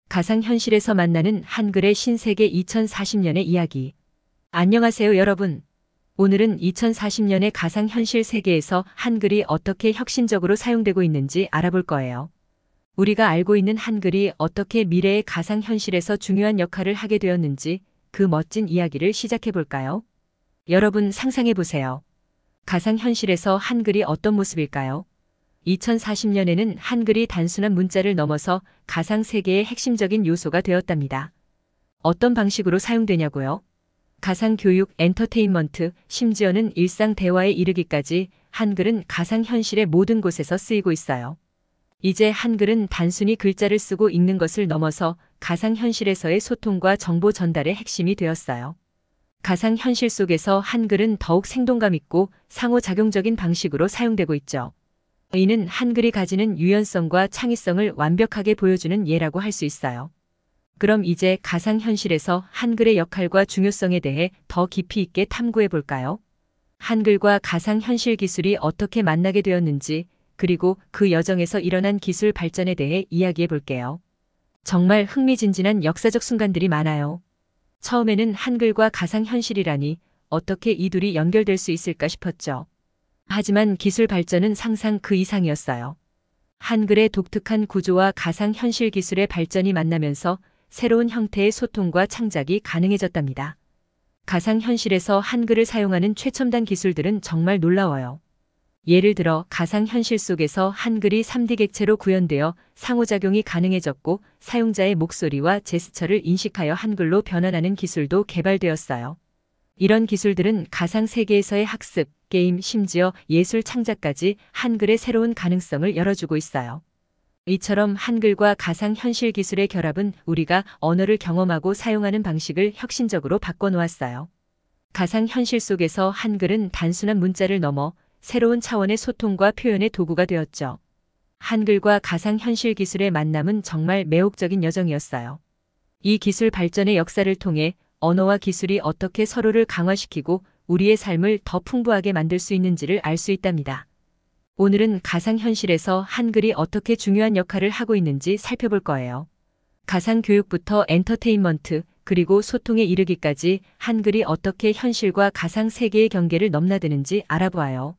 가상현실에서 만나는 한글의 신세계 2040년의 이야기. 안녕하세요, 여러분. 오늘은 2040년의 가상현실 세계에서 한글이 어떻게 혁신적으로 사용되고 있는지 알아볼 거예요. 우리가 알고 있는 한글이 어떻게 미래의 가상현실에서 중요한 역할을 하게 되었는지 그 멋진 이야기를 시작해 볼까요? 여러분 상상해 보세요. 가상현실에서 한글이 어떤 모습일까요? 2040년에는 한글이 단순한 문자를 넘어서 가상세계의 핵심적인 요소가 되었답니다. 어떤 방식으로 사용되냐고요? 가상교육, 엔터테인먼트, 심지어는 일상 대화에 이르기까지 한글은 가상현실의 모든 곳에서 쓰이고 있어요. 이제 한글은 단순히 글자를 쓰고 읽는 것을 넘어서 가상현실에서의 소통과 정보 전달의 핵심이 되었어요. 가상현실 속에서 한글은 더욱 생동감 있고 상호작용적인 방식으로 사용되고 있죠. 이는 한글이 가지는 유연성과 창의성을 완벽하게 보여주는 예라고 할 수 있어요. 그럼 이제 가상현실에서 한글의 역할과 중요성에 대해 더 깊이 있게 탐구해 볼까요? 한글과 가상현실 기술이 어떻게 만나게 되었는지, 그리고 그 여정에서 일어난 기술 발전에 대해 이야기해 볼게요. 정말 흥미진진한 역사적 순간들이 많아요. 처음에는 한글과 가상현실이라니 어떻게 이 둘이 연결될 수 있을까 싶었죠. 하지만 기술 발전은 상상 그 이상이었어요. 한글의 독특한 구조와 가상현실 기술의 발전이 만나면서 새로운 형태의 소통과 창작이 가능해졌답니다. 가상현실에서 한글을 사용하는 최첨단 기술들은 정말 놀라워요. 예를 들어 가상현실 속에서 한글이 3D 객체로 구현되어 상호작용이 가능해졌고 사용자의 목소리와 제스처를 인식하여 한글로 변환하는 기술도 개발되었어요. 이런 기술들은 가상세계에서의 학습, 게임, 심지어 예술 창작까지 한글의 새로운 가능성을 열어주고 있어요. 이처럼 한글과 가상현실 기술의 결합은 우리가 언어를 경험하고 사용하는 방식을 혁신적으로 바꿔놓았어요. 가상현실 속에서 한글은 단순한 문자를 넘어 새로운 차원의 소통과 표현의 도구가 되었죠. 한글과 가상현실 기술의 만남은 정말 매혹적인 여정이었어요. 이 기술 발전의 역사를 통해 언어와 기술이 어떻게 서로를 강화시키고 우리의 삶을 더 풍부하게 만들 수 있는지를 알 수 있답니다. 오늘은 가상현실에서 한글이 어떻게 중요한 역할을 하고 있는지 살펴볼 거예요. 가상교육부터 엔터테인먼트, 그리고 소통에 이르기까지 한글이 어떻게 현실과 가상세계의 경계를 넘나드는지 알아보아요.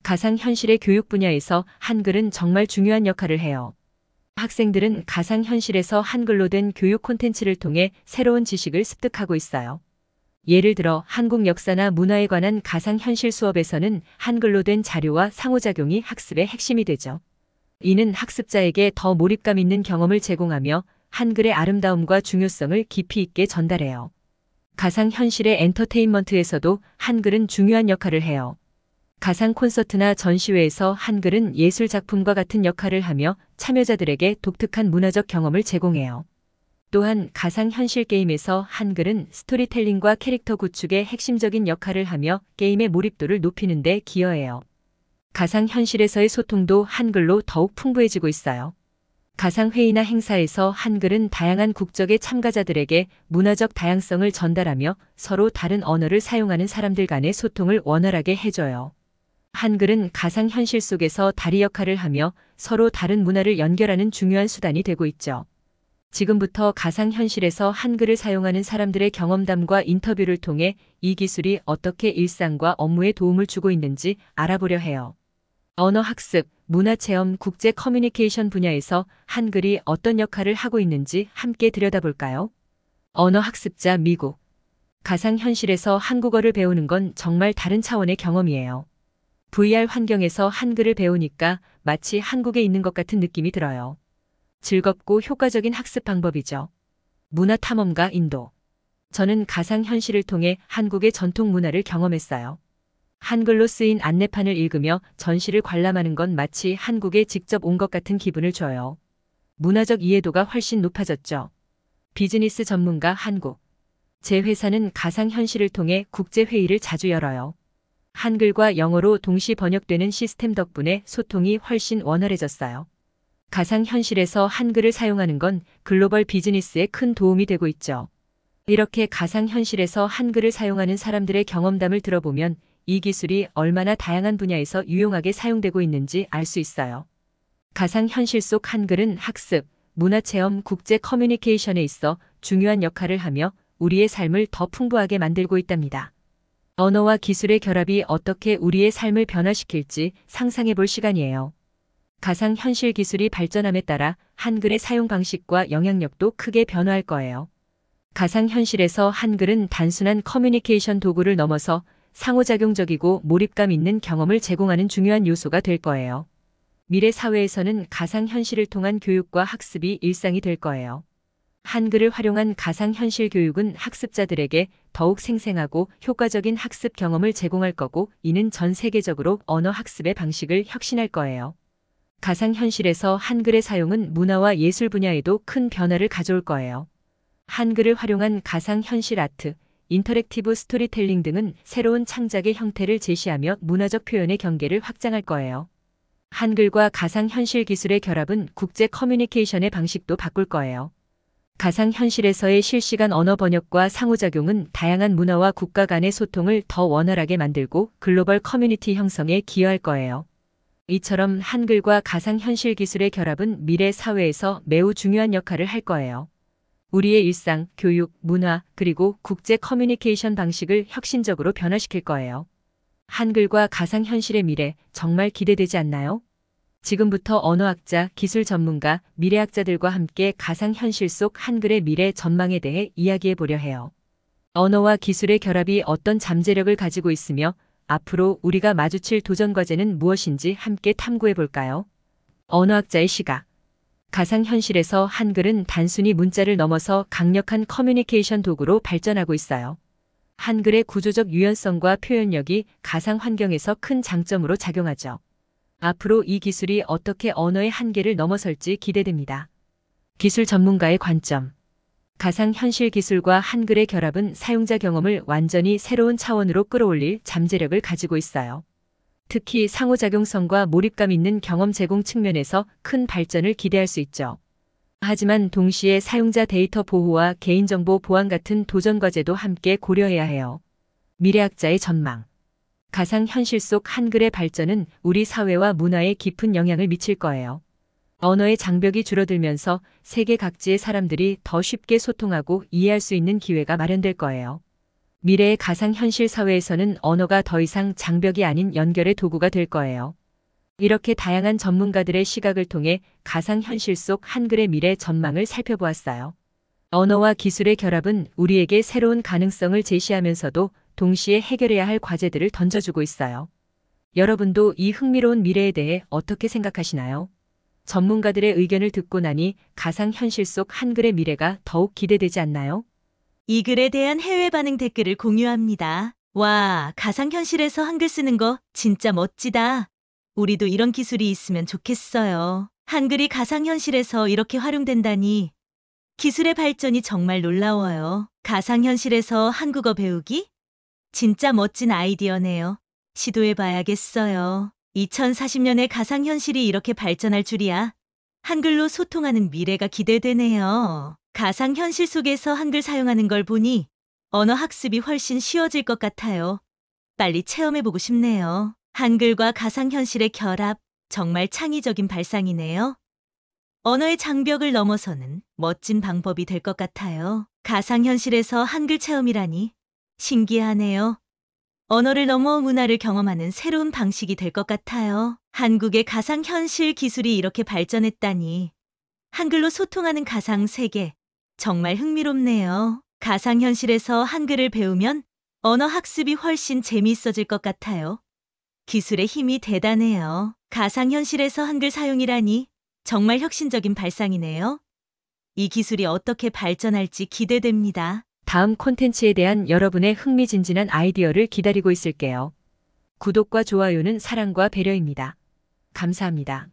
가상현실의 교육 분야에서 한글은 정말 중요한 역할을 해요. 학생들은 가상현실에서 한글로 된 교육 콘텐츠를 통해 새로운 지식을 습득하고 있어요. 예를 들어 한국 역사나 문화에 관한 가상현실 수업에서는 한글로 된 자료와 상호작용이 학습의 핵심이 되죠. 이는 학습자에게 더 몰입감 있는 경험을 제공하며 한글의 아름다움과 중요성을 깊이 있게 전달해요. 가상현실의 엔터테인먼트에서도 한글은 중요한 역할을 해요. 가상 콘서트나 전시회에서 한글은 예술 작품과 같은 역할을 하며 참여자들에게 독특한 문화적 경험을 제공해요. 또한 가상현실 게임에서 한글은 스토리텔링과 캐릭터 구축에 핵심적인 역할을 하며 게임의 몰입도를 높이는 데 기여해요. 가상현실에서의 소통도 한글로 더욱 풍부해지고 있어요. 가상회의나 행사에서 한글은 다양한 국적의 참가자들에게 문화적 다양성을 전달하며 서로 다른 언어를 사용하는 사람들 간의 소통을 원활하게 해줘요. 한글은 가상현실 속에서 다리 역할을 하며 서로 다른 문화를 연결하는 중요한 수단이 되고 있죠. 지금부터 가상현실에서 한글을 사용하는 사람들의 경험담과 인터뷰를 통해 이 기술이 어떻게 일상과 업무에 도움을 주고 있는지 알아보려 해요. 언어학습, 문화체험, 국제 커뮤니케이션 분야에서 한글이 어떤 역할을 하고 있는지 함께 들여다볼까요? 언어학습자 미국. 가상현실에서 한국어를 배우는 건 정말 다른 차원의 경험이에요. VR 환경에서 한글을 배우니까 마치 한국에 있는 것 같은 느낌이 들어요. 즐겁고 효과적인 학습 방법이죠. 문화탐험가 인도. 저는 가상현실을 통해 한국의 전통 문화를 경험했어요. 한글로 쓰인 안내판을 읽으며 전시를 관람하는 건 마치 한국에 직접 온 것 같은 기분을 줘요. 문화적 이해도가 훨씬 높아졌죠. 비즈니스 전문가 한국. 제 회사는 가상현실을 통해 국제회의를 자주 열어요. 한글과 영어로 동시 번역되는 시스템 덕분에 소통이 훨씬 원활해졌어요. 가상현실에서 한글을 사용하는 건 글로벌 비즈니스에 큰 도움이 되고 있죠. 이렇게 가상현실에서 한글을 사용하는 사람들의 경험담을 들어보면 이 기술이 얼마나 다양한 분야에서 유용하게 사용되고 있는지 알 수 있어요. 가상현실 속 한글은 학습, 문화체험, 국제 커뮤니케이션에 있어 중요한 역할을 하며 우리의 삶을 더 풍부하게 만들고 있답니다. 언어와 기술의 결합이 어떻게 우리의 삶을 변화시킬지 상상해 볼 시간이에요. 가상현실 기술이 발전함에 따라 한글의 사용 방식과 영향력도 크게 변화할 거예요. 가상현실에서 한글은 단순한 커뮤니케이션 도구를 넘어서 상호작용적이고 몰입감 있는 경험을 제공하는 중요한 요소가 될 거예요. 미래 사회에서는 가상현실을 통한 교육과 학습이 일상이 될 거예요. 한글을 활용한 가상현실 교육은 학습자들에게 더욱 생생하고 효과적인 학습 경험을 제공할 거고, 이는 전 세계적으로 언어 학습의 방식을 혁신할 거예요. 가상현실에서 한글의 사용은 문화와 예술 분야에도 큰 변화를 가져올 거예요. 한글을 활용한 가상현실 아트, 인터랙티브 스토리텔링 등은 새로운 창작의 형태를 제시하며 문화적 표현의 경계를 확장할 거예요. 한글과 가상현실 기술의 결합은 국제 커뮤니케이션의 방식도 바꿀 거예요. 가상현실에서의 실시간 언어 번역과 상호작용은 다양한 문화와 국가 간의 소통을 더 원활하게 만들고 글로벌 커뮤니티 형성에 기여할 거예요. 이처럼 한글과 가상현실 기술의 결합은 미래 사회에서 매우 중요한 역할을 할 거예요. 우리의 일상, 교육, 문화, 그리고 국제 커뮤니케이션 방식을 혁신적으로 변화시킬 거예요. 한글과 가상현실의 미래, 정말 기대되지 않나요? 지금부터 언어학자, 기술 전문가, 미래학자들과 함께 가상현실 속 한글의 미래 전망에 대해 이야기해 보려 해요. 언어와 기술의 결합이 어떤 잠재력을 가지고 있으며 앞으로 우리가 마주칠 도전 과제는 무엇인지 함께 탐구해 볼까요? 언어학자의 시각. 가상현실에서 한글은 단순히 문자를 넘어서 강력한 커뮤니케이션 도구로 발전하고 있어요. 한글의 구조적 유연성과 표현력이 가상 환경에서 큰 장점으로 작용하죠. 앞으로 이 기술이 어떻게 언어의 한계를 넘어설지 기대됩니다. 기술 전문가의 관점. 가상현실 기술과 한글의 결합은 사용자 경험을 완전히 새로운 차원으로 끌어올릴 잠재력을 가지고 있어요. 특히 상호작용성과 몰입감 있는 경험 제공 측면에서 큰 발전을 기대할 수 있죠. 하지만 동시에 사용자 데이터 보호와 개인정보 보안 같은 도전 과제도 함께 고려해야 해요. 미래학자의 전망. 가상현실 속 한글의 발전은 우리 사회와 문화에 깊은 영향을 미칠 거예요. 언어의 장벽이 줄어들면서 세계 각지의 사람들이 더 쉽게 소통하고 이해할 수 있는 기회가 마련될 거예요. 미래의 가상현실 사회에서는 언어가 더 이상 장벽이 아닌 연결의 도구가 될 거예요. 이렇게 다양한 전문가들의 시각을 통해 가상현실 속 한글의 미래 전망을 살펴보았어요. 언어와 기술의 결합은 우리에게 새로운 가능성을 제시하면서도 동시에 해결해야 할 과제들을 던져주고 있어요. 여러분도 이 흥미로운 미래에 대해 어떻게 생각하시나요? 전문가들의 의견을 듣고 나니 가상현실 속 한글의 미래가 더욱 기대되지 않나요? 이 글에 대한 해외 반응 댓글을 공유합니다. 와, 가상현실에서 한글 쓰는 거 진짜 멋지다. 우리도 이런 기술이 있으면 좋겠어요. 한글이 가상현실에서 이렇게 활용된다니. 기술의 발전이 정말 놀라워요. 가상현실에서 한국어 배우기? 진짜 멋진 아이디어네요. 시도해봐야겠어요. 2040년에 가상현실이 이렇게 발전할 줄이야. 한글로 소통하는 미래가 기대되네요. 가상현실 속에서 한글 사용하는 걸 보니 언어 학습이 훨씬 쉬워질 것 같아요. 빨리 체험해보고 싶네요. 한글과 가상현실의 결합, 정말 창의적인 발상이네요. 언어의 장벽을 넘어서는 멋진 방법이 될 것 같아요. 가상현실에서 한글 체험이라니 신기하네요. 언어를 넘어 문화를 경험하는 새로운 방식이 될 것 같아요. 한국의 가상현실 기술이 이렇게 발전했다니. 한글로 소통하는 가상세계, 정말 흥미롭네요. 가상현실에서 한글을 배우면 언어 학습이 훨씬 재미있어질 것 같아요. 기술의 힘이 대단해요. 가상현실에서 한글 사용이라니 정말 혁신적인 발상이네요. 이 기술이 어떻게 발전할지 기대됩니다. 다음 콘텐츠에 대한 여러분의 흥미진진한 아이디어를 기다리고 있을게요. 구독과 좋아요는 사랑과 배려입니다. 감사합니다.